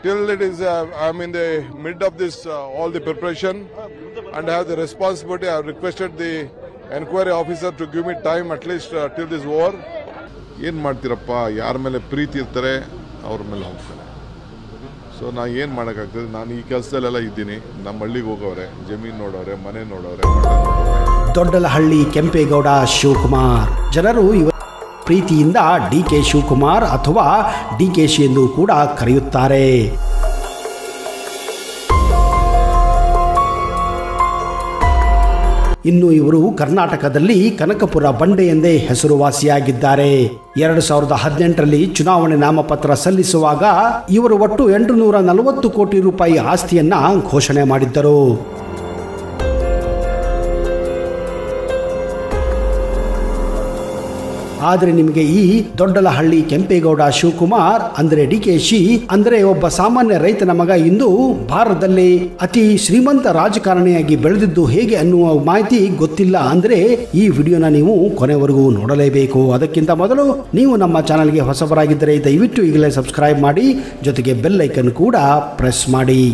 till it is, I'm in the mid of this, all the preparation, and I have the responsibility. I have requested the enquiry officer to give me time at least till this over. ಏನು ಮಾಡ್ತೀರಪ್ಪ, ಯಾರ ಮೇಲೆ ಪ್ರೀತಿ ಇರ್ತಾರೆ ಅವ್ರ ಮೇಲೆ ಹೋಗ್ತಾರೆ. So ನಾ ಏನು ಮಾಡೋಕ್ಕಾಗ್ತದೆ, ನಾನು ಈ ಕೆಲಸದಲ್ಲೆಲ್ಲ ಇದ್ದೀನಿ. ನಮ್ಮ ಹಳ್ಳಿಗೆ ಹೋಗೋರೆ, ಜಮೀನು ನೋಡೋರೆ, ಮನೆ ನೋಡೋರೆ. ದೊಡ್ಡಲಹಳ್ಳಿ ಕೆಂಪೇಗೌಡ ಶಿವಕುಮಾರ್ ಜನರು ಇವರ ಪ್ರೀತಿಯಿಂದ ಡಿಕೆ ಶಿವಕುಮಾರ್ ಅಥವಾ ಡಿಕೆಶಿ ಎಂದು ಕೂಡ ಕರೆಯುತ್ತಾರೆ. ಇನ್ನು ಇವರು ಕರ್ನಾಟಕದಲ್ಲಿ ಕನಕಪುರ ಬಂಡೆ ಎಂದೇ ಹೆಸರುವಾಸಿಯಾಗಿದ್ದಾರೆ. 2018ರಲ್ಲಿ ಚುನಾವಣೆ ನಾಮಪತ್ರ ಸಲ್ಲಿಸುವಾಗ ಇವರು ಒಟ್ಟು 840 ಕೋಟಿ ರೂಪಾಯಿ ಆಸ್ತಿಯನ್ನ ಘೋಷಣೆ ಮಾಡಿದ್ದರು. ಆದರೆ ನಿಮಗೆ ಈ ದೊಡ್ಡಲಹಳ್ಳಿ ಕೆಂಪೇಗೌಡ ಶಿವಕುಮಾರ್ ಅಂದರೆ ಡಿಕೆಶಿ ಅಂದರೆ ಒಬ್ಬ ಸಾಮಾನ್ಯ ರೈತನ ಮಗ ಇಂದು ಭಾರತದಲ್ಲಿ ಅತಿ ಶ್ರೀಮಂತ ರಾಜಕಾರಣಿಯಾಗಿ ಬೆಳೆದಿದ್ದು ಹೇಗೆ ಅನ್ನುವ ಮಾಹಿತಿ ಗೊತ್ತಿಲ್ಲ ಅಂದರೆ ಈ ವಿಡಿಯೋನ ನೀವು ಕೊನೆವರೆಗೂ ನೋಡಲೇಬೇಕು. ಅದಕ್ಕಿಂತ ಮೊದಲು ನೀವು ನಮ್ಮ ಚಾನಲ್ಗೆ ಹೊಸಬರಾಗಿದ್ದರೆ ದಯವಿಟ್ಟು ಈಗಲೇ ಸಬ್ಸ್ಕ್ರೈಬ್ ಮಾಡಿ, ಜೊತೆಗೆ ಬೆಲ್ ಐಕನ್ ಕೂಡ ಪ್ರೆಸ್ ಮಾಡಿ.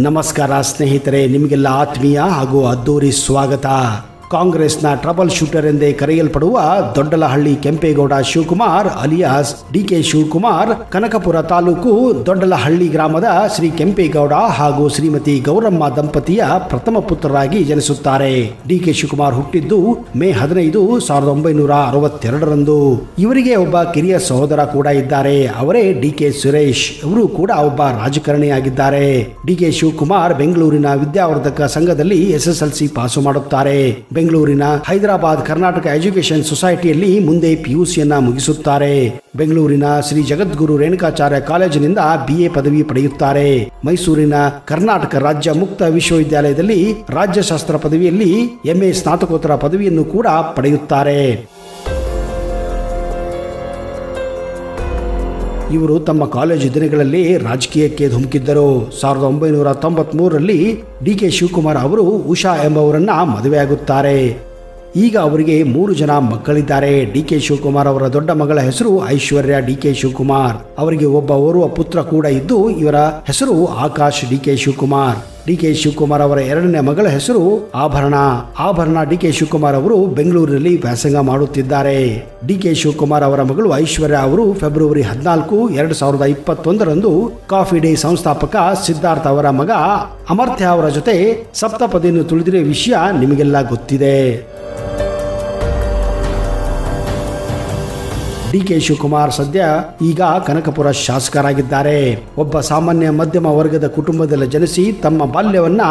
ನಮಸ್ಕಾರ ಸ್ನೇಹಿತರೆ, ನಿಮಗೆಲ್ಲ ಆತ್ಮೀಯ ಹಾಗೂ ಅದ್ದೂರಿ ಸ್ವಾಗತ. ಕಾಂಗ್ರೆಸ್ನ ಟ್ರಬಲ್ ಶೂಟರ್ ಎಂದೇ ಕರೆಯಲ್ಪಡುವ ದೊಡ್ಡಲಹಳ್ಳಿ ಕೆಂಪೇಗೌಡ ಶಿವಕುಮಾರ್ ಅಲಿಯಾಸ್ ಡಿಕೆ ಶಿವಕುಮಾರ್ ಕನಕಪುರ ತಾಲೂಕು ದೊಡ್ಡಲಹಳ್ಳಿ ಗ್ರಾಮದ ಶ್ರೀ ಕೆಂಪೇಗೌಡ ಹಾಗೂ ಶ್ರೀಮತಿ ಗೌರಮ್ಮ ದಂಪತಿಯ ಪ್ರಥಮ ಪುತ್ರರಾಗಿ ಜನಿಸುತ್ತಾರೆ. ಡಿಕೆ ಶಿವಕುಮಾರ್ ಹುಟ್ಟಿದ್ದು ಮೇ 15, 1962ರಂದು. ಇವರಿಗೆ ಒಬ್ಬ ಕಿರಿಯ ಸಹೋದರ ಕೂಡ ಇದ್ದಾರೆ. ಅವರೇ ಡಿಕೆ ಸುರೇಶ್. ಇವರು ಕೂಡ ಒಬ್ಬ ರಾಜಕಾರಣಿಯಾಗಿದ್ದಾರೆ. ಡಿಕೆ ಶಿವಕುಮಾರ್ ಬೆಂಗಳೂರಿನ ವಿದ್ಯಾವರ್ಧಕ ಸಂಘದಲ್ಲಿ SSLC ಪಾಸು ಮಾಡುತ್ತಾರೆ. ಬೆಂಗಳೂರಿನ ಹೈದರಾಬಾದ್ ಕರ್ನಾಟಕ ಎಜುಕೇಶನ್ ಸೊಸೈಟಿಯಲ್ಲಿ ಮುಂದೆ PUCಯನ್ನ ಮುಗಿಸುತ್ತಾರೆ. ಬೆಂಗಳೂರಿನ ಶ್ರೀ ಜಗದ್ಗುರು ರೇಣುಕಾಚಾರ್ಯ ಕಾಲೇಜಿನಿಂದ BA ಪದವಿ ಪಡೆಯುತ್ತಾರೆ. ಮೈಸೂರಿನ ಕರ್ನಾಟಕ ರಾಜ್ಯ ಮುಕ್ತ ವಿಶ್ವವಿದ್ಯಾಲಯದಲ್ಲಿ ರಾಜ್ಯಶಾಸ್ತ್ರ ಪದವಿಯಲ್ಲಿ MA ಸ್ನಾತಕೋತ್ತರ ಪದವಿಯನ್ನು ಕೂಡ ಪಡೆಯುತ್ತಾರೆ. ಇವರು ತಮ್ಮ ಕಾಲೇಜು ದಿನಗಳಲ್ಲಿ ರಾಜಕೀಯಕ್ಕೆ ಧುಮುಕಿದ್ದರು. 1993ರಲ್ಲಿ ಡಿಕೆ ಶಿವಕುಮಾರ್ ಅವರು ಉಷಾ ಎಂಬವರನ್ನ ಮದುವೆಯಾಗುತ್ತಾರೆ. ಈಗ ಅವರಿಗೆ 3 ಜನ ಮಕ್ಕಳಿದ್ದಾರೆ. ಡಿಕೆ ಶಿವಕುಮಾರ್ ಅವರ ದೊಡ್ಡ ಮಗಳ ಹೆಸರು ಐಶ್ವರ್ಯ ಡಿಕೆ ಶಿವಕುಮಾರ್. ಅವರಿಗೆ ಒಬ್ಬ ಓರ್ವ ಪುತ್ರ ಕೂಡ ಇದ್ದು ಇವರ ಹೆಸರು ಆಕಾಶ್ ಡಿಕೆ ಶಿವಕುಮಾರ್. ಡಿಕೆ ಶಿವಕುಮಾರ್ ಅವರ 2ನೇ ಮಗಳ ಹೆಸರು ಆಭರಣ ಡಿಕೆ ಶಿವಕುಮಾರ್ ಅವರು ಬೆಂಗಳೂರಿನಲ್ಲಿ ವ್ಯಾಸಂಗ ಮಾಡುತ್ತಿದ್ದಾರೆ. ಡಿಕೆ ಶಿವಕುಮಾರ್ ಅವರ ಮಗಳು ಐಶ್ವರ್ಯ ಅವರು ಫೆಬ್ರವರಿ 14, 2021ರಂದು ಕಾಫಿ ಡೇ ಸಂಸ್ಥಾಪಕ ಸಿದ್ಧಾರ್ಥ ಅವರ ಮಗ ಅಮರ್ಥ್ಯ ಅವರ ಜೊತೆ ಸಪ್ತಪದಿಯನ್ನು ತುಳಿದಿರುವ ವಿಷಯ ನಿಮಗೆಲ್ಲ ಗೊತ್ತಿದೆ. ಡಿಕೆ ಶಿವಕುಮಾರ್ ಸದ್ಯ ಈಗ ಕನಕಪುರ ಶಾಸಕರಾಗಿದ್ದಾರೆ. ಒಬ್ಬ ಸಾಮಾನ್ಯ ಮಧ್ಯಮ ವರ್ಗದ ಕುಟುಂಬದಲ್ಲಿ ಜನಿಸಿ ತಮ್ಮ ಬಾಲ್ಯವನ್ನ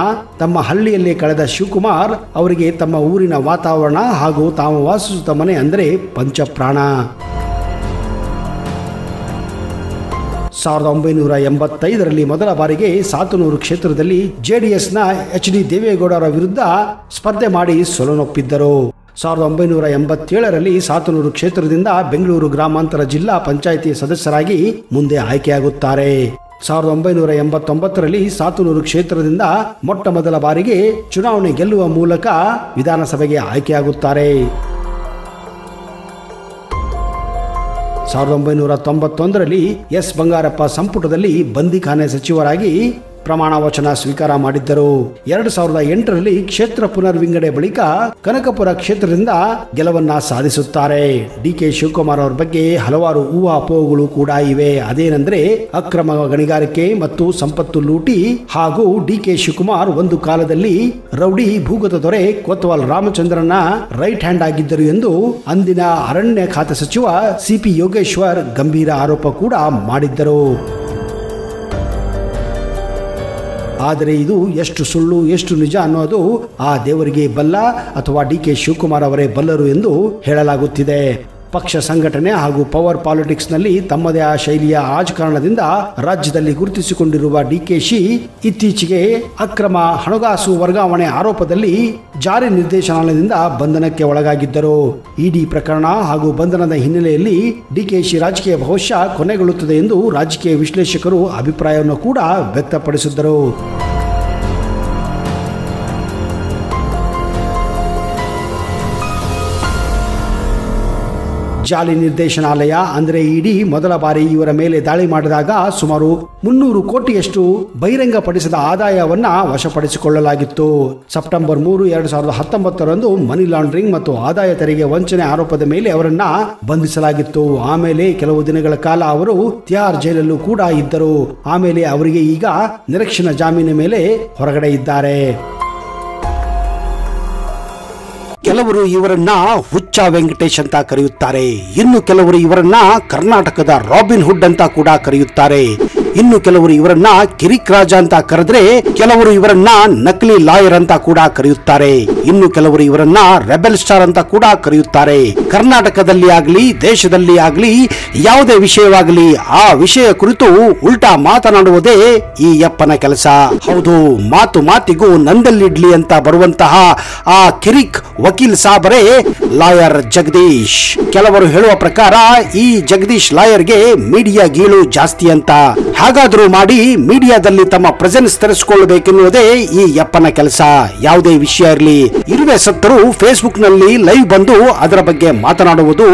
ತಮ್ಮ ಹಳ್ಳಿಯಲ್ಲಿ ಕಳೆದ ಶಿವಕುಮಾರ್ ಅವರಿಗೆ ತಮ್ಮ ಊರಿನ ವಾತಾವರಣ ಹಾಗೂ ತಾವು ವಾಸಿಸುತ್ತ ಮನೆ ಅಂದರೆ ಪಂಚಪ್ರಾಣ. 1985ರಲ್ಲಿ ಮೊದಲ ಬಾರಿಗೆ ಸಾತನೂರು ಕ್ಷೇತ್ರದಲ್ಲಿ JDSನ HD ದೇವೇಗೌಡರ ವಿರುದ್ಧ ಸ್ಪರ್ಧೆ ಮಾಡಿ ಸೋಲನ್ನೊಪ್ಪಿದ್ದರು. 1987ರಲ್ಲಿ ಸಾತನೂರು ಕ್ಷೇತ್ರದಿಂದ ಬೆಂಗಳೂರು ಗ್ರಾಮಾಂತರ ಜಿಲ್ಲಾ ಪಂಚಾಯಿತಿ ಸದಸ್ಯರಾಗಿ ಮುಂದೆ ಆಯ್ಕೆಯಾಗುತ್ತಾರೆ. 1989ರಲ್ಲಿ ಸಾತನೂರು ಕ್ಷೇತ್ರದಿಂದ ಮೊಟ್ಟ ಮೊದಲ ಬಾರಿಗೆ ಚುನಾವಣೆ ಗೆಲ್ಲುವ ಮೂಲಕ ವಿಧಾನಸಭೆಗೆ ಆಯ್ಕೆಯಾಗುತ್ತಾರೆ. 1991ರಲ್ಲಿ S ಬಂಗಾರಪ್ಪ ಸಂಪುಟದಲ್ಲಿ ಬಂದಿಖಾನೆ ಸಚಿವರಾಗಿ ಪ್ರಮಾಣ ವಚನ ಸ್ವೀಕಾರ ಮಾಡಿದ್ದರು. 2008ರಲ್ಲಿ ಕ್ಷೇತ್ರ ಪುನರ್ವಿಂಗಡೆ ಬಳಿಕ ಕನಕಪುರ ಕ್ಷೇತ್ರದಿಂದ ಗೆಲುವನ್ನ ಸಾಧಿಸುತ್ತಾರೆ. ಡಿಕೆ ಶಿವಕುಮಾರ್ ಅವರ ಬಗ್ಗೆ ಹಲವಾರು ಊಹಾಪೋಹಗಳು ಕೂಡ ಇವೆ. ಅದೇನೆಂದ್ರೆ ಅಕ್ರಮ ಗಣಿಗಾರಿಕೆ ಮತ್ತು ಸಂಪತ್ತು ಲೂಟಿ ಹಾಗೂ ಡಿಕೆ ಶಿವಕುಮಾರ್ ಒಂದು ಕಾಲದಲ್ಲಿ ರೌಡಿ ಭೂಗತ ದೊರೆ ಕೊತ್ವಾಲ್ ರಾಮಚಂದ್ರನ ರೈಟ್ ಹ್ಯಾಂಡ್ ಆಗಿದ್ದರು ಎಂದು ಅಂದಿನ ಅರಣ್ಯ ಖಾತೆ ಸಚಿವ CP ಯೋಗೇಶ್ವರ್ ಗಂಭೀರ ಆರೋಪ ಕೂಡ ಮಾಡಿದ್ದರು. ಆದರೆ ಇದು ಎಷ್ಟು ಸುಳ್ಳು ಎಷ್ಟು ನಿಜ ಅನ್ನೋದು ಆ ದೇವರಿಗೆ ಬಲ್ಲ ಅಥವಾ ಡಿಕೆ ಶಿವಕುಮಾರ್ ಅವರೇ ಬಲ್ಲರು ಎಂದು ಹೇಳಲಾಗುತ್ತಿದೆ. ಪಕ್ಷ ಸಂಘಟನೆ ಹಾಗೂ ಪವರ್ ಪಾಲಿಟಿಕ್ಸ್ನಲ್ಲಿ ತಮ್ಮದೇ ಆ ಶೈಲಿಯ ರಾಜಕಾರಣದಿಂದ ರಾಜ್ಯದಲ್ಲಿ ಗುರುತಿಸಿಕೊಂಡಿರುವ ಡಿಕೆಶಿ ಇತ್ತೀಚೆಗೆ ಅಕ್ರಮ ಹಣಕಾಸು ವರ್ಗಾವಣೆ ಆರೋಪದಲ್ಲಿ ಜಾರಿ ನಿರ್ದೇಶನಾಲಯದಿಂದ ಬಂಧನಕ್ಕೆ ಒಳಗಾಗಿದ್ದರು. ಇಡಿ ಪ್ರಕರಣ ಹಾಗೂ ಬಂಧನದ ಹಿನ್ನೆಲೆಯಲ್ಲಿ ಡಿಕೆಶಿ ರಾಜಕೀಯ ಭವಿಷ್ಯ ಕೊನೆಗೊಳ್ಳುತ್ತದೆ ಎಂದು ರಾಜಕೀಯ ವಿಶ್ಲೇಷಕರು ಅಭಿಪ್ರಾಯವನ್ನು ಕೂಡ ವ್ಯಕ್ತಪಡಿಸಿದ್ದರು. ಜಾಲಿ ನಿರ್ದೇಶನಾಲಯ ಅಂದ್ರೆ ಇಡಿ ಮೊದಲ ಬಾರಿ ಇವರ ಮೇಲೆ ದಾಳಿ ಮಾಡಿದಾಗ ಸುಮಾರು 300 ಕೋಟಿಯಷ್ಟು ಬಹಿರಂಗಪಡಿಸಿದ ಆದಾಯವನ್ನ ವಶಪಡಿಸಿಕೊಳ್ಳಲಾಗಿತ್ತು. ಸೆಪ್ಟೆಂಬರ್ 3, 2019ರಂದು ಮನಿ ಲಾಂಡ್ರಿಂಗ್ ಮತ್ತು ಆದಾಯ ತೆರಿಗೆ ವಂಚನೆ ಆರೋಪದ ಮೇಲೆ ಅವರನ್ನ ಬಂಧಿಸಲಾಗಿತ್ತು. ಆಮೇಲೆ ಕೆಲವು ದಿನಗಳ ಕಾಲ ಅವರು ತಿಹಾರ್ ಜೈಲಲ್ಲೂ ಕೂಡ ಇದ್ದರು. ಆಮೇಲೆ ಅವರಿಗೆ ಈಗ ನಿರೀಕ್ಷಣಾ ಜಾಮೀನಿನ ಮೇಲೆ ಹೊರಗಡೆ ಇದ್ದಾರೆ. ಕೆಲವರು ಇವರನ್ನ ಹುಚ್ಚ ವೆಂಕಟೇಶ್ ಅಂತ ಕರೆಯುತ್ತಾರೆ. ಇನ್ನು ಕೆಲವರು ಇವರನ್ನ ಕರ್ನಾಟಕದ ರಾಬಿನ್ ಹುಡ್ ಅಂತ ಕೂಡ ಕರೆಯುತ್ತಾರೆ. ಇನ್ನು ಕೆಲವರು ಇವರನ್ನ ಕಿರಿಕ್ ರಾಜ ಅಂತ ಕರೆದ್ರೆ, ಕೆಲವರು ಇವರನ್ನ ನಕಲಿ ಲಾಯರ್ ಅಂತ ಕೂಡ ಕರೆಯುತ್ತಾರೆ. ಇನ್ನು ಕೆಲವರು ಇವರನ್ನ ರೆಬೆಲ್ ಸ್ಟಾರ್ ಅಂತ ಕೂಡ ಕರೆಯುತ್ತಾರೆ. ಕರ್ನಾಟಕದಲ್ಲಿ ಆಗ್ಲಿ ದೇಶದಲ್ಲಿ ಆಗ್ಲಿ ಯಾವುದೇ ವಿಷಯವಾಗಲಿ ಆ ವಿಷಯ ಕುರಿತು ಉಲ್ಟಾ ಮಾತನಾಡುವುದೇ ಈ ಯಪ್ಪನ ಕೆಲಸ. ಹೌದು, ಮಾತು ಮಾತಿಗೂ ನಂದಲ್ಲಿಡ್ಲಿ ಅಂತ ಬರುವಂತಹ ಆ ಕಿರಿಕ್ ವಕೀಲ್ ಸಾಬರೇ ಲಾಯರ್ ಜಗದೀಶ್. ಕೆಲವರು ಹೇಳುವ ಪ್ರಕಾರ ಈ ಜಗದೀಶ್ ಲಾಯರ್ಗೆ ಮೀಡಿಯಾ ಗೀಳು ಜಾಸ್ತಿ ಅಂತ. ಹಾಗಾದ್ರೂ ಮಾಡಿ ಮೀಡಿಯಾದಲ್ಲಿ ತಮ್ಮ ಪ್ರೆಸೆನ್ಸ್ ತರಿಸಿಕೊಳ್ಳಬೇಕೆನ್ನುವುದೇ ಈ ಯಪ್ಪನ ಕೆಲಸ. ಯಾವುದೇ ವಿಷಯ ಇರಲಿ, ಇರುವೆ ಸತ್ತರೂ ಫೇಸ್ಬುಕ್ ನಲ್ಲಿ ಲೈವ್ ಬಂದು ಅದರ ಬಗ್ಗೆ ಮಾತನಾಡುವುದು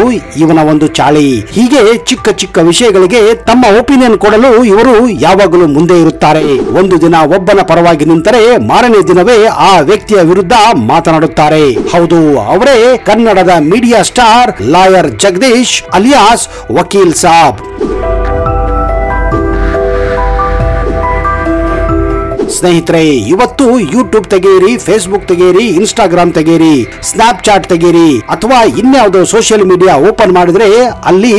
ಇವನ ಒಂದು ಚಾಳಿ. ಹೀಗೆ ಚಿಕ್ಕ ಚಿಕ್ಕ ವಿಷಯಗಳಿಗೆ ತಮ್ಮ ಒಪಿನಿಯನ್ ಕೊಡಲು ಇವರು ಯಾವಾಗಲೂ ಮುಂದೆ ಇರುತ್ತಾರೆ. ಒಂದು ದಿನ ಒಬ್ಬನ ಪರವಾಗಿ ನಿಂತರೆ ಮಾರನೇ ದಿನವೇ ಆ ವ್ಯಕ್ತಿಯ ವಿರುದ್ಧ ಮಾತನಾಡುತ್ತಾರೆ. ಹೌದು, ಅವರೇ ಕನ್ನಡದ media star lawyer Jagadish alias Vakil Saab. ಸ್ನೇಹಿತರೆ, ಇವತ್ತು ಯೂಟ್ಯೂಬ್ ತೆಗೆಯಿರಿ, ಫೇಸ್ಬುಕ್ ತೆಗೆಯಿರಿ, ಇನ್ಸ್ಟಾಗ್ರಾಮ್ ತೆಗೆಯಿರಿ, ಸ್ನ್ಯಾಪ್ ಚಾಟ್ ತೆಗೆಯಿರಿ, ಅಥವಾ ಇನ್ಯಾವುದೋ ಸೋಷಿಯಲ್ ಮೀಡಿಯಾ ಓಪನ್ ಮಾಡಿದ್ರೆ ಅಲ್ಲಿ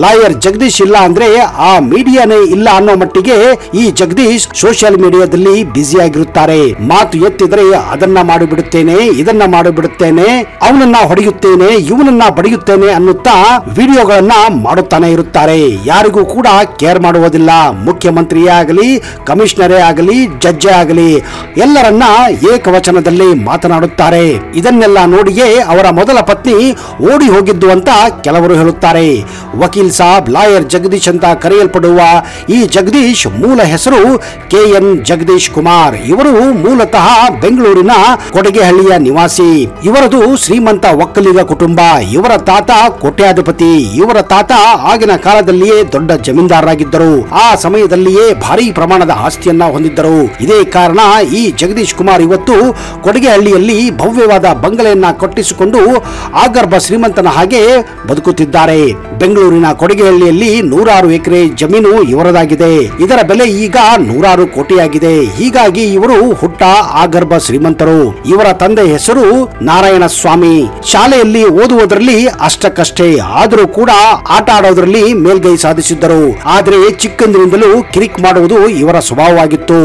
ಲಾಯರ್ ಜಗದೀಶ್ ಇಲ್ಲ ಅಂದ್ರೆ ಆ ಮೀಡಿಯಾನೇ ಇಲ್ಲ ಅನ್ನೋ ಮಟ್ಟಿಗೆ ಈ ಜಗದೀಶ್ ಸೋಷಿಯಲ್ ಮೀಡಿಯಾದಲ್ಲಿ ಬ್ಯುಸಿ ಆಗಿರುತ್ತಾರೆ. ಮಾತು ಎತ್ತಿದ್ರೆ ಅದನ್ನ ಮಾಡಿಬಿಡುತ್ತೇನೆ, ಇದನ್ನ ಮಾಡಿಬಿಡುತ್ತೇನೆ, ಅವನನ್ನ ಹೊಡೆಯುತ್ತೇನೆ, ಇವನನ್ನ ಬಡಿಯುತ್ತೇನೆ ಅನ್ನುತ್ತಾ ವಿಡಿಯೋಗಳನ್ನ ಮಾಡುತ್ತಾನೆ ಇರುತ್ತಾರೆ. ಯಾರಿಗೂ ಕೂಡ ಕೇರ್ ಮಾಡುವುದಿಲ್ಲ. ಮುಖ್ಯಮಂತ್ರಿಯೇ ಆಗಲಿ, ಕಮಿಷನರೇ ಆಗಲಿ, ಜಡ್ಜ್ ಆಗಲಿ, ಎಲ್ಲರನ್ನ ಏಕವಚನದಲ್ಲಿ ಮಾತನಾಡುತ್ತಾರೆ. ಇದನ್ನೆಲ್ಲ ನೋಡಿಯೇ ಅವರ ಮೊದಲ ಪತ್ನಿ ಓಡಿ ಹೋಗಿದ್ದು ಅಂತ ಕೆಲವರು ಹೇಳುತ್ತಾರೆ. ವಕೀಲ್ ಸಾಬ್ ಲಾಯರ್ ಜಗದೀಶ್ ಅಂತ ಕರೆಯಲ್ಪಡುವ ಈ ಜಗದೀಶ್ ಮೂಲ ಹೆಸರು KN ಜಗದೀಶ್ ಕುಮಾರ್. ಇವರು ಮೂಲತಃ ಬೆಂಗಳೂರಿನ ಕೊಡಗೆಹಳ್ಳಿಯ ನಿವಾಸಿ. ಇವರದು ಶ್ರೀಮಂತ ಒಕ್ಕಲಿಗ ಕುಟುಂಬ. ಇವರ ತಾತ ಕೋಟ್ಯಾಧಿಪತಿ. ಇವರ ತಾತ ಆಗಿನ ಕಾಲದಲ್ಲಿಯೇ ದೊಡ್ಡ ಜಮೀನ್ದಾರರಾಗಿದ್ದರು. ಆ ಸಮಯದಲ್ಲಿಯೇ ಭಾರಿ ಪ್ರಮಾಣದ ಆಸ್ತಿಯನ್ನ ಹೊಂದಿದ್ದರು. ಇದೇ ಕಾರಣ ಈ ಜಗದೀಶ್ ಕುಮಾರ್ ಇವತ್ತು ಕೊಡಗೆಹಳ್ಳಿಯಲ್ಲಿ ಭವ್ಯವಾದ ಬಂಗಲೆಯನ್ನ ಕಟ್ಟಿಸಿಕೊಂಡು ಆಗರ್ಭ ಶ್ರೀಮಂತನ ಹಾಗೆ ಬದುಕುತ್ತಿದ್ದಾರೆ. ಬೆಂಗಳೂರಿನ ಕೊಡಗೆಹಳ್ಳಿಯಲ್ಲಿ 100 ಎಕರೆ ಜಮೀನು ಇವರದಾಗಿದೆ. ಇದರ ಬೆಲೆ ಈಗ 100 ಕೋಟಿಯಾಗಿದೆ. ಹೀಗಾಗಿ ಇವರು ಹುಟ್ಟ ಆಗರ್ಭ ಶ್ರೀಮಂತರು. ಇವರ ತಂದೆ ಹೆಸರು ನಾರಾಯಣ ಸ್ವಾಮಿ. ಶಾಲೆಯಲ್ಲಿ ಓದುವುದರಲ್ಲಿ ಅಷ್ಟಕ್ಕಷ್ಟೇ, ಆದರೂ ಕೂಡ ಆಟ ಆಡೋದ್ರಲ್ಲಿ ಮೇಲ್ಗೈ ಸಾಧಿಸಿದ್ದರು. ಆದರೆ ಚಿಕ್ಕಂದಿನಿಂದಲೂ ಕಿರಿಕ್ ಮಾಡುವುದು ಇವರ ಸ್ವಭಾವವಾಗಿತ್ತು.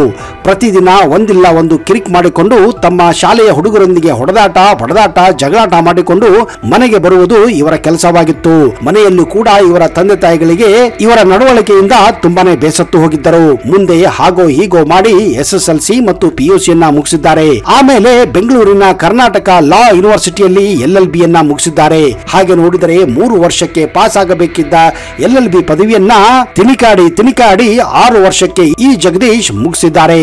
ಪ್ರತಿದಿನ ಒಂದಿಲ್ಲ ಒಂದು ಕಿರಿಕ್ ಮಾಡಿಕೊಂಡು ತಮ್ಮ ಶಾಲೆಯ ಹುಡುಗರೊಂದಿಗೆ ಹೊಡೆದಾಟ ಜಗಳಾಟ ಮಾಡಿಕೊಂಡು ಮನೆಗೆ ಬರುವುದು ಇವರ ಕೆಲಸವಾಗಿತ್ತು. ಮನೆಯಲ್ಲೂ ಕೂಡ ಇವರ ತಂದೆ ತಾಯಿಗಳಿಗೆ ಇವರ ನಡವಳಿಕೆಯಿಂದ ತುಂಬಾನೇ ಬೇಸತ್ತು ಹೋಗಿದ್ದರು. ಮುಂದೆ ಹಾಗೋ ಹೀಗೋ ಮಾಡಿ SSLC ಮತ್ತು PUC ಮುಗಿಸಿದ್ದಾರೆ. ಆಮೇಲೆ ಬೆಂಗಳೂರಿನ ಕರ್ನಾಟಕ ಲಾ ಯೂನಿವರ್ಸಿಟಿಯಲ್ಲಿ LLB ಮುಗಿಸಿದ್ದಾರೆ. ಹಾಗೆ ನೋಡಿದರೆ 3 ವರ್ಷಕ್ಕೆ ಪಾಸ್ ಆಗಬೇಕಿದ್ದ LLB ಪದವಿಯನ್ನ ತಿಣಿಕಾಡಿ 6 ವರ್ಷಕ್ಕೆ ಈ ಜಗದೀಶ್ ಮುಗಿಸಿದ್ದಾರೆ.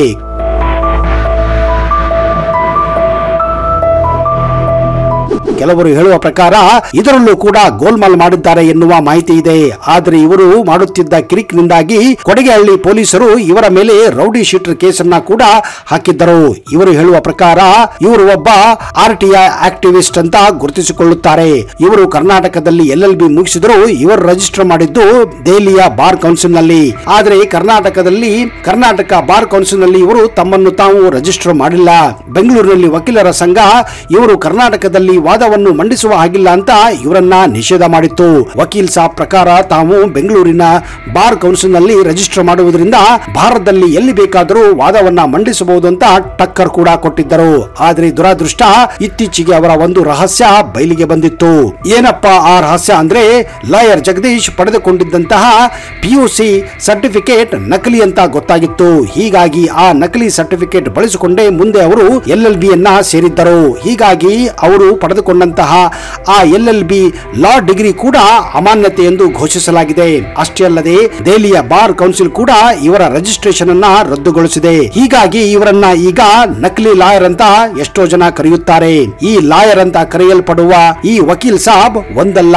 ಕೆಲವರು ಹೇಳುವ ಪ್ರಕಾರ ಇದರಲ್ಲೂ ಕೂಡ ಗೋಲ್ಮಾಲ್ ಮಾಡಿದ್ದಾರೆ ಎನ್ನುವ ಮಾಹಿತಿ ಇದೆ. ಆದರೆ ಇವರು ಮಾಡುತ್ತಿದ್ದ ಕಿರಿಕ್ನಿಂದಾಗಿ ಕೊಡಗೆಹಳ್ಳಿ ಪೊಲೀಸರು ಇವರ ಮೇಲೆ ರೌಡಿ ಶೀಟರ್ ಕೇಸನ್ನ ಕೂಡ ಹಾಕಿದ್ದರು. ಇವರು ಹೇಳುವ ಪ್ರಕಾರ ಇವರು ಒಬ್ಬ RTI ಆಕ್ಟಿವಿಸ್ಟ್ ಅಂತ ಗುರುತಿಸಿಕೊಳ್ಳುತ್ತಾರೆ. ಇವರು ಕರ್ನಾಟಕದಲ್ಲಿ LLB ಮುಗಿಸಿದ್ರು. ಇವರು ರಿಜಿಸ್ಟರ್ ಮಾಡಿದ್ದು ದೆಹಲಿಯ ಬಾರ್ ಕೌನ್ಸಿಲ್ ನಲ್ಲಿ. ಆದರೆ ಕರ್ನಾಟಕ ಬಾರ್ ಕೌನ್ಸಿಲ್ ನಲ್ಲಿ ಇವರು ತಮ್ಮನ್ನು ತಾವು ರಿಜಿಸ್ಟರ್ ಮಾಡಿಲ್ಲ. ಬೆಂಗಳೂರಿನಲ್ಲಿ ವಕೀಲರ ಸಂಘ ಇವರು ಕರ್ನಾಟಕದಲ್ಲಿ ವಾದವನ್ನು ಮಂಡಿಸುವ ಹಾಗಿಲ್ಲ ಅಂತ ಇವರನ್ನ ನಿಷೇಧ ಮಾಡಿತ್ತು. ವಕೀಲ್ ಸಾಬ್ ಪ್ರಕಾರ ತಾವು ಬೆಂಗಳೂರಿನ ಬಾರ್ ಕೌನ್ಸಿಲ್ ನಲ್ಲಿ ರಿಜಿಸ್ಟರ್ ಮಾಡುವುದರಿಂದ ಭಾರತದಲ್ಲಿ ಎಲ್ಲಿ ಬೇಕಾದರೂ ವಾದವನ್ನ ಮಂಡಿಸಬಹುದು ಅಂತ ಟಕ್ಕರ್ ಕೂಡ ಕೊಟ್ಟಿದ್ದರು. ಆದ್ರೆ ದುರಾದೃಷ್ಟ ಇತ್ತೀಚೆಗೆ ಅವರ ಒಂದು ರಹಸ್ಯ ಬಯಲಿಗೆ ಬಂದಿತ್ತು. ಏನಪ್ಪಾ ಆ ರಹಸ್ಯ ಅಂದ್ರೆ, ಲಾಯರ್ ಜಗದೀಶ್ ಪಡೆದುಕೊಂಡಿದ್ದಂತಹ PUC ಸರ್ಟಿಫಿಕೇಟ್ ನಕಲಿ ಅಂತ ಗೊತ್ತಾಗಿತ್ತು. ಹೀಗಾಗಿ ಆ ನಕಲಿ ಸರ್ಟಿಫಿಕೇಟ್ ಬಳಸಿಕೊಂಡೇ ಮುಂದೆ ಅವರು LLB ಸೇರಿದ್ದರು. ಹೀಗಾಗಿ ಅವರು ಪಡೆದುಕೊಂಡ ಪಡೆದಂತಹ ಆ LLB ಲಾ ಡಿಗ್ರಿ ಕೂಡ ಅಮಾನ್ಯತೆ ಎಂದು ಘೋಷಿಸಲಾಗಿದೆ. ಅಷ್ಟೇ ಅಲ್ಲದೆ ದೆಹಲಿಯ ಬಾರ್ ಕೌನ್ಸಿಲ್ ಕೂಡ ಇವರ ರಿಜಿಸ್ಟ್ರೇಷನ್ ಅನ್ನ ರದ್ದುಗೊಳಿಸಿದೆ. ಹೀಗಾಗಿ ಇವರನ್ನ ಈಗ ನಕಲಿ ಲಾಯರ್ ಅಂತ ಎಷ್ಟೋ ಜನ ಕರೆಯುತ್ತಾರೆ. ಈ ಲಾಯರ್ ಅಂತ ಕರೆಯಲ್ಪಡುವ ಈ ವಕೀಲ್ ಸಾಬ್ ಒಂದಲ್ಲ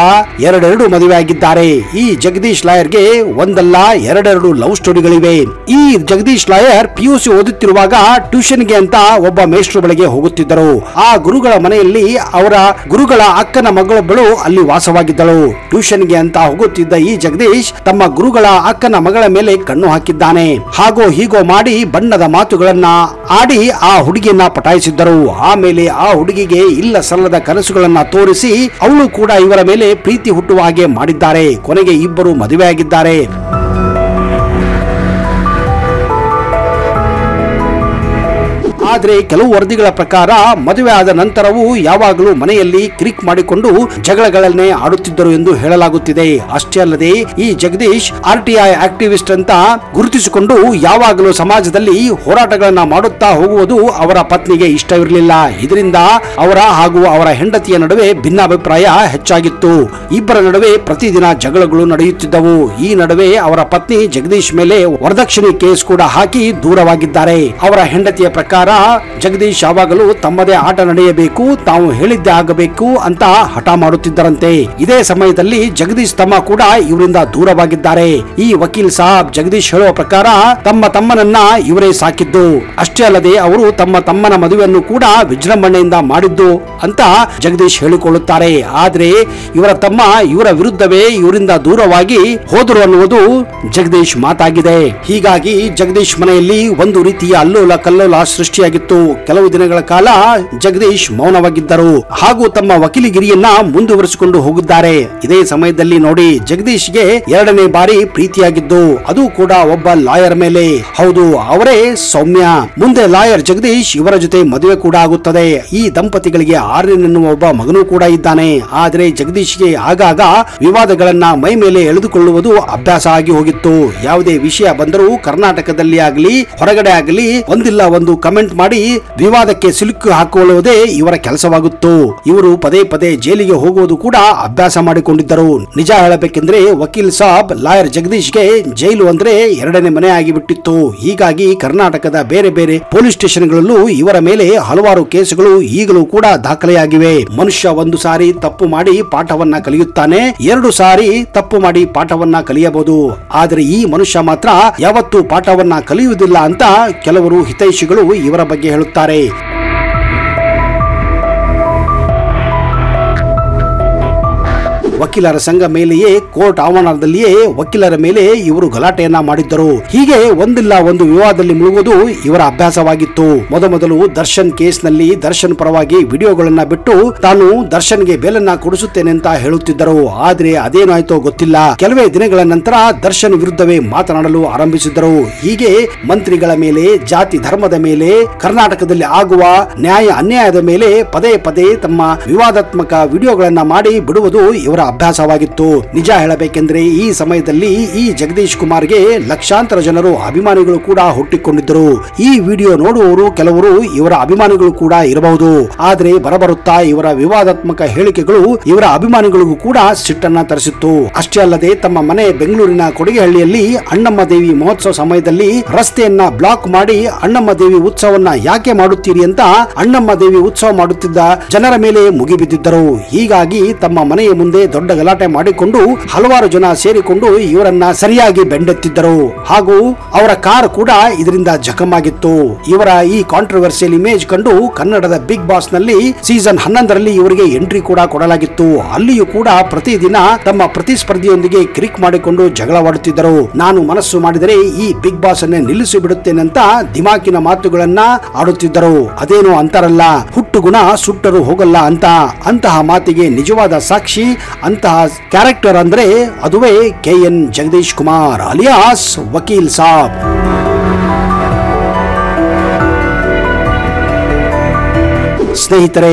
ಎರಡೆರಡು ಮದುವೆ ಆಗಿದ್ದಾರೆ. ಈ ಜಗದೀಶ್ ಲಾಯರ್ಗೆ ಒಂದಲ್ಲ ಎರಡೆರಡು ಲವ್ ಸ್ಟೋರಿಗಳಿವೆ. ಈ ಜಗದೀಶ್ ಲಾಯರ್ PUC ಓದುತ್ತಿರುವಾಗ ಟ್ಯೂಷನ್ಗೆ ಅಂತ ಒಬ್ಬ ಮೇಷ್ಟ್ರು ಬಳಿಗೆ ಹೋಗುತ್ತಿದ್ದರು. ಆ ಗುರುಗಳ ಮನೆಯಲ್ಲಿ ಅವರ ಗುರುಗಳ ಅಕ್ಕನ ಮಗಳೊಬ್ಬಳು ಅಲ್ಲಿ ವಾಸವಾಗಿದ್ದಳು. ಟ್ಯೂಷನ್ಗೆ ಅಂತ ಹೋಗುತ್ತಿದ್ದ ಈ ಜಗದೀಶ್ ತಮ್ಮ ಗುರುಗಳ ಅಕ್ಕನ ಮಗಳ ಮೇಲೆ ಕಣ್ಣು ಹಾಕಿದ್ದಾನೆ. ಹಾಗೋ ಹೀಗೋ ಮಾಡಿ ಬಣ್ಣದ ಮಾತುಗಳನ್ನ ಆಡಿ ಆ ಹುಡುಗಿಯನ್ನ ಪಟಾಯಿಸಿದ್ದರು. ಆಮೇಲೆ ಆ ಹುಡುಗಿಗೆ ಇಲ್ಲ ಸಲ್ಲದ ಕನಸುಗಳನ್ನ ತೋರಿಸಿ ಅವಳು ಕೂಡ ಇವರ ಮೇಲೆ ಪ್ರೀತಿ ಹುಟ್ಟುವ ಹಾಗೆ ಮಾಡಿದ್ದಾರೆ. ಕೊನೆಗೆ ಇಬ್ಬರು ಮದುವೆಯಾಗಿದ್ದಾರೆ. ಆದರೆ ಕೆಲವು ವರದಿಗಳ ಪ್ರಕಾರ ಮದುವೆ ಆದ ನಂತರವೂ ಯಾವಾಗಲೂ ಮನೆಯಲ್ಲಿ ಕ್ರಿಕ್ ಮಾಡಿಕೊಂಡು ಜಗಳಗಳನ್ನೇ ಆಡುತ್ತಿದ್ದರು ಎಂದು ಹೇಳಲಾಗುತ್ತಿದೆ. ಅಷ್ಟೇ ಅಲ್ಲದೆ ಈ ಜಗದೀಶ್ RTI ಆಕ್ಟಿವಿಸ್ಟ್ ಅಂತ ಗುರುತಿಸಿಕೊಂಡು ಯಾವಾಗಲೂ ಸಮಾಜದಲ್ಲಿ ಹೋರಾಟಗಳನ್ನ ಮಾಡುತ್ತಾ ಹೋಗುವುದು ಅವರ ಪತ್ನಿಗೆ ಇಷ್ಟವಿರಲಿಲ್ಲ. ಇದರಿಂದ ಅವರ ಹಾಗೂ ಅವರ ಹೆಂಡತಿಯ ನಡುವೆ ಭಿನ್ನಾಭಿಪ್ರಾಯ ಹೆಚ್ಚಾಗಿತ್ತು. ಇಬ್ಬರ ನಡುವೆ ಪ್ರತಿದಿನ ಜಗಳಗಳು ನಡೆಯುತ್ತಿದ್ದವು. ಈ ನಡುವೆ ಅವರ ಪತ್ನಿ ಜಗದೀಶ್ ಮೇಲೆ ವರದಕ್ಷಿಣೆ ಕೇಸ್ ಕೂಡ ಹಾಕಿ ದೂರವಾಗಿದ್ದಾರೆ. ಅವರ ಹೆಂಡತಿಯ ಪ್ರಕಾರ ಜಗದೀಶ್ ಯಾವಾಗಲೂ ತಮ್ಮದೇ ಆಟ ನಡೆಯಬೇಕು, ತಾವು ಹೇಳಿದ್ದೇ ಆಗಬೇಕು ಅಂತ ಹಠ ಮಾಡುತ್ತಿದ್ದರಂತೆ. ಇದೇ ಸಮಯದಲ್ಲಿ ಜಗದೀಶ್ ತಮ್ಮ ಕೂಡ ಇವರಿಂದ ದೂರವಾಗಿದ್ದಾರೆ. ಈ ವಕೀಲ್ ಸಾಬ್ ಜಗದೀಶ್ ಹೇಳುವ ಪ್ರಕಾರ ತಮ್ಮ ತಮ್ಮನನ್ನ ಇವರೇ ಸಾಕಿದ್ದು. ಅಷ್ಟೇ ಅಲ್ಲದೆ ಅವರು ತಮ್ಮ ತಮ್ಮನ ಮದುವೆಯನ್ನು ಕೂಡ ವಿಜೃಂಭಣೆಯಿಂದ ಮಾಡಿದ್ದು ಅಂತ ಜಗದೀಶ್ ಹೇಳಿಕೊಳ್ಳುತ್ತಾರೆ. ಆದ್ರೆ ಇವರ ತಮ್ಮ ಇವರ ವಿರುದ್ಧವೇ ಇವರಿಂದ ದೂರವಾಗಿ ಹೋದರು ಅನ್ನುವುದು ಜಗದೀಶ್ ಮಾತಾಗಿದೆ. ಹೀಗಾಗಿ ಜಗದೀಶ್ ಮನೆಯಲ್ಲಿ ಒಂದು ರೀತಿಯ ಅಲ್ಲೋಲ ಕಲ್ಲೋಲ ಸೃಷ್ಟಿಯಾಗಿತ್ತು. ಕೆಲವು ದಿನಗಳ ಕಾಲ ಜಗದೀಶ್ ಮೌನವಾಗಿದ್ದರು ಹಾಗೂ ತಮ್ಮ ವಕೀಲಿಗಿರಿಯನ್ನ ಮುಂದುವರಿಸಿಕೊಂಡು ಹೋಗಿದ್ದಾರೆ. ಇದೇ ಸಮಯದಲ್ಲಿ ನೋಡಿ ಜಗದೀಶ್ಗೆ ಎರಡನೇ ಬಾರಿ ಪ್ರೀತಿಯಾಗಿದ್ದು, ಅದು ಕೂಡ ಒಬ್ಬ ಲಾಯರ್ ಮೇಲೆ. ಹೌದು, ಅವರೇ ಸೌಮ್ಯ. ಮುಂದೆ ಲಾಯರ್ ಜಗದೀಶ್ ಇವರ ಜೊತೆ ಮದುವೆ ಕೂಡ ಆಗುತ್ತದೆ. ಈ ದಂಪತಿಗಳಿಗೆ ಆರ್ಯನ್ ಎನ್ನುವ ಒಬ್ಬ ಮಗನೂ ಕೂಡ ಇದ್ದಾನೆ. ಆದರೆ ಜಗದೀಶ್ಗೆ ಆಗಾಗ ವಿವಾದಗಳನ್ನ ಮೈ ಮೇಲೆ ಎಳೆದುಕೊಳ್ಳುವುದು ಅಭ್ಯಾಸ ಆಗಿ ಹೋಗಿತ್ತು. ಯಾವುದೇ ವಿಷಯ ಬಂದರೂ ಕರ್ನಾಟಕದಲ್ಲಿ ಆಗಲಿ ಹೊರಗಡೆ ಆಗಲಿ ಒಂದಿಲ್ಲ ಒಂದು ಕಮೆಂಟ್ ಮಾಡಿ ವಿವಾದಕ್ಕೆ ಸಿಲುಕು ಹಾಕೊಳ್ಳುವುದೇ ಇವರ ಕೆಲಸವಾಗಿತ್ತು. ಇವರು ಪದೇ ಪದೇ ಜೈಲಿಗೆ ಹೋಗುವುದು ಕೂಡ ಅಭ್ಯಾಸ ಮಾಡಿಕೊಂಡಿದ್ದರು. ನಿಜ ಹೇಳಬೇಕೆಂದ್ರೆ ವಕೀಲ್ ಸಾಬ್ ಲಾಯರ್ ಜಗದೀಶ್ಗೆ ಜೈಲು ಅಂದ್ರೆ ಎರಡನೇ ಮನೆ ಆಗಿಬಿಟ್ಟಿತ್ತು. ಹೀಗಾಗಿ ಕರ್ನಾಟಕದ ಬೇರೆ ಬೇರೆ ಪೊಲೀಸ್ ಸ್ಟೇಷನ್ಗಳಲ್ಲೂ ಇವರ ಮೇಲೆ ಹಲವಾರು ಕೇಸುಗಳು ಈಗಲೂ ಕೂಡ ದಾಖಲೆಯಾಗಿವೆ. ಮನುಷ್ಯ ಒಂದು ಸಾರಿ ತಪ್ಪು ಮಾಡಿ ಪಾಠವನ್ನ ಕಲಿಯುತ್ತಾನೆ, ಎರಡು ಸಾರಿ ತಪ್ಪು ಮಾಡಿ ಪಾಠವನ್ನ ಕಲಿಯಬಹುದು. ಆದರೆ ಈ ಮನುಷ್ಯ ಮಾತ್ರ ಯಾವತ್ತೂ ಪಾಠವನ್ನ ಕಲಿಯುವುದಿಲ್ಲ ಅಂತ ಕೆಲವರು ಹಿತೈಷಿಗಳು ಇವರ ಬಗ್ಗೆ ಹೇಳುತ್ತಾರೆ. ವಕೀಲರ ಸಂಘ ಮೇಲೆಯೇ ಕೋರ್ಟ್ ಆವರಣದಲ್ಲಿಯೇ ವಕೀಲರ ಮೇಲೆ ಇವರು ಗಲಾಟೆಯನ್ನ ಮಾಡಿದ್ದರು. ಹೀಗೆ ಒಂದಿಲ್ಲ ಒಂದು ವಿವಾದದಲ್ಲಿ ಮುಳುಗುವುದು ಇವರ ಅಭ್ಯಾಸವಾಗಿತ್ತು. ಮೊದಲು ದರ್ಶನ್ ಕೇಸ್ನಲ್ಲಿ ದರ್ಶನ್ ಪರವಾಗಿ ವಿಡಿಯೋಗಳನ್ನ ಬಿಟ್ಟು ತಾನು ದರ್ಶನ್ಗೆ ಬೇಲನ್ನ ಕೊಡಿಸುತ್ತೇನೆ ಅಂತ ಹೇಳುತ್ತಿದ್ದರು. ಆದ್ರೆ ಅದೇನಾಯ್ತೋ ಗೊತ್ತಿಲ್ಲ. ಕೆಲವೇ ದಿನಗಳ ನಂತರ ದರ್ಶನ್ ವಿರುದ್ಧವೇ ಮಾತನಾಡಲು ಆರಂಭಿಸಿದ್ದರು. ಹೀಗೆ ಮಂತ್ರಿಗಳ ಮೇಲೆ, ಜಾತಿ ಧರ್ಮದ ಮೇಲೆ, ಕರ್ನಾಟಕದಲ್ಲಿ ಆಗುವ ನ್ಯಾಯ ಅನ್ಯಾಯದ ಮೇಲೆ ಪದೇ ಪದೇ ತಮ್ಮ ವಿವಾದಾತ್ಮಕ ವಿಡಿಯೋಗಳನ್ನ ಮಾಡಿ ಬಿಡುವುದು ಇವರ ಅಭ್ಯಾಸವಾಗಿತ್ತು. ನಿಜ ಹೇಳಬೇಕೆಂದ್ರೆ ಈ ಸಮಯದಲ್ಲಿ ಈ ಜಗದೀಶ್ ಕುಮಾರ್ಗೆ ಲಕ್ಷಾಂತರ ಜನರು ಅಭಿಮಾನಿಗಳು ಕೂಡ ಹುಟ್ಟಿಕೊಂಡಿದ್ದರು. ಈ ವಿಡಿಯೋ ನೋಡುವವರು ಕೆಲವರು ಇವರ ಅಭಿಮಾನಿಗಳು ಕೂಡ ಇರಬಹುದು. ಆದ್ರೆ ಬರಬರುತ್ತಾ ಇವರ ವಿವಾದಾತ್ಮಕ ಹೇಳಿಕೆಗಳು ಇವರ ಅಭಿಮಾನಿಗಳಿಗೂ ಕೂಡ ಸಿಟ್ಟನ್ನ ತರಿಸಿತ್ತು. ಅಷ್ಟೇ ಅಲ್ಲದೆ ತಮ್ಮ ಮನೆ ಬೆಂಗಳೂರಿನ ಕೊಡಿಗೆಹಳ್ಳಿಯಲ್ಲಿ ಅಣ್ಣಮ್ಮ ದೇವಿ ಮಹೋತ್ಸವ ಸಮಯದಲ್ಲಿ ರಸ್ತೆಯನ್ನ ಬ್ಲಾಕ್ ಮಾಡಿ ಅಣ್ಣಮ್ಮ ದೇವಿ ಉತ್ಸವನ್ನ ಯಾಕೆ ಮಾಡುತ್ತೀರಿ ಅಂತ ಅಣ್ಣಮ್ಮ ದೇವಿ ಉತ್ಸವ ಮಾಡುತ್ತಿದ್ದ ಜನರ ಮೇಲೆ ಮುಗಿಬಿದ್ದಿದ್ದರು. ಹೀಗಾಗಿ ತಮ್ಮ ಮನೆಯ ಮುಂದೆ ದೊಡ್ಡ ಗಲಾಟೆ ಮಾಡಿಕೊಂಡು ಹಲವಾರು ಜನ ಸೇರಿಕೊಂಡು ಇವರನ್ನ ಸರಿಯಾಗಿ ಬೆಂಡೆತ್ತಿದ್ದರು. ಹಾಗೂ ಅವರ ಕಾರ್ ಕೂಡ ಇದರಿಂದ ಜಖಮಾಗಿತ್ತು. ಇವರ ಈ ಕಾಂಟ್ರವರ್ಸಿಯಲ್ ಇಮೇಜ್ ಕಂಡು ಕನ್ನಡದ ಬಿಗ್ ಬಾಸ್ ನಲ್ಲಿ ಸೀಸನ್ 11ರಲ್ಲಿ ಇವರಿಗೆ ಎಂಟ್ರಿ ಕೂಡ ಕೊಡಲಾಗಿತ್ತು. ಅಲ್ಲಿಯೂ ಕೂಡ ಪ್ರತಿದಿನ ತಮ್ಮ ಪ್ರತಿಸ್ಪರ್ಧಿಯೊಂದಿಗೆ ಕ್ರಿಕ್ ಮಾಡಿಕೊಂಡು ಜಗಳವಾಡುತ್ತಿದ್ದರು. ನಾನು ಮನಸ್ಸು ಮಾಡಿದರೆ ಈ ಬಿಗ್ ಬಾಸ್ ಅನ್ನೇ ನಿಲ್ಲಿಸಿ ಬಿಡುತ್ತೇನೆ ಅಂತ ದಿಮಾಕಿನ ಮಾತುಗಳನ್ನ ಆಡುತ್ತಿದ್ದರು. ಅದೇನೋ ಅಂತಾರಲ್ಲ, ಹುಟ್ಟು ಗುಣ ಸುಟ್ಟರು ಹೋಗಲ್ಲ ಅಂತ. ಅಂತಹ ಮಾತಿಗೆ ನಿಜವಾದ ಸಾಕ್ಷಿ, ಅಂತಹ ಕ್ಯಾರೆಕ್ಟರ್ ಅಂದ್ರೆ ಅದುವೇ KN ಜಗದೀಶ್ ಕುಮಾರ್ ಅಲಿಯಾಸ್ ವಕೀಲ್ ಸಾಬ್. ಸ್ನೇಹಿತರೆ,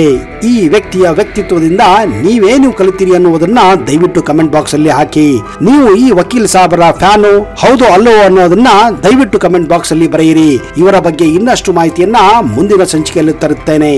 ಈ ವ್ಯಕ್ತಿಯ ವ್ಯಕ್ತಿತ್ವದಿಂದ ನೀವೇನು ಕಲಿತೀರಿ ಅನ್ನುವುದನ್ನ ದಯವಿಟ್ಟು ಕಮೆಂಟ್ ಬಾಕ್ಸ್ ಅಲ್ಲಿ ಹಾಕಿ. ನೀವು ಈ ವಕೀಲ್ ಸಾಬರ ಫ್ಯಾನು ಹೌದು ಅಲ್ಲೋ ಅನ್ನೋದನ್ನ ದಯವಿಟ್ಟು ಕಮೆಂಟ್ ಬಾಕ್ಸ್ ಅಲ್ಲಿ ಬರೆಯಿರಿ. ಇವರ ಬಗ್ಗೆ ಇನ್ನಷ್ಟು ಮಾಹಿತಿಯನ್ನ ಮುಂದಿನ ಸಂಚಿಕೆಯಲ್ಲಿ ತರುತ್ತೇನೆ.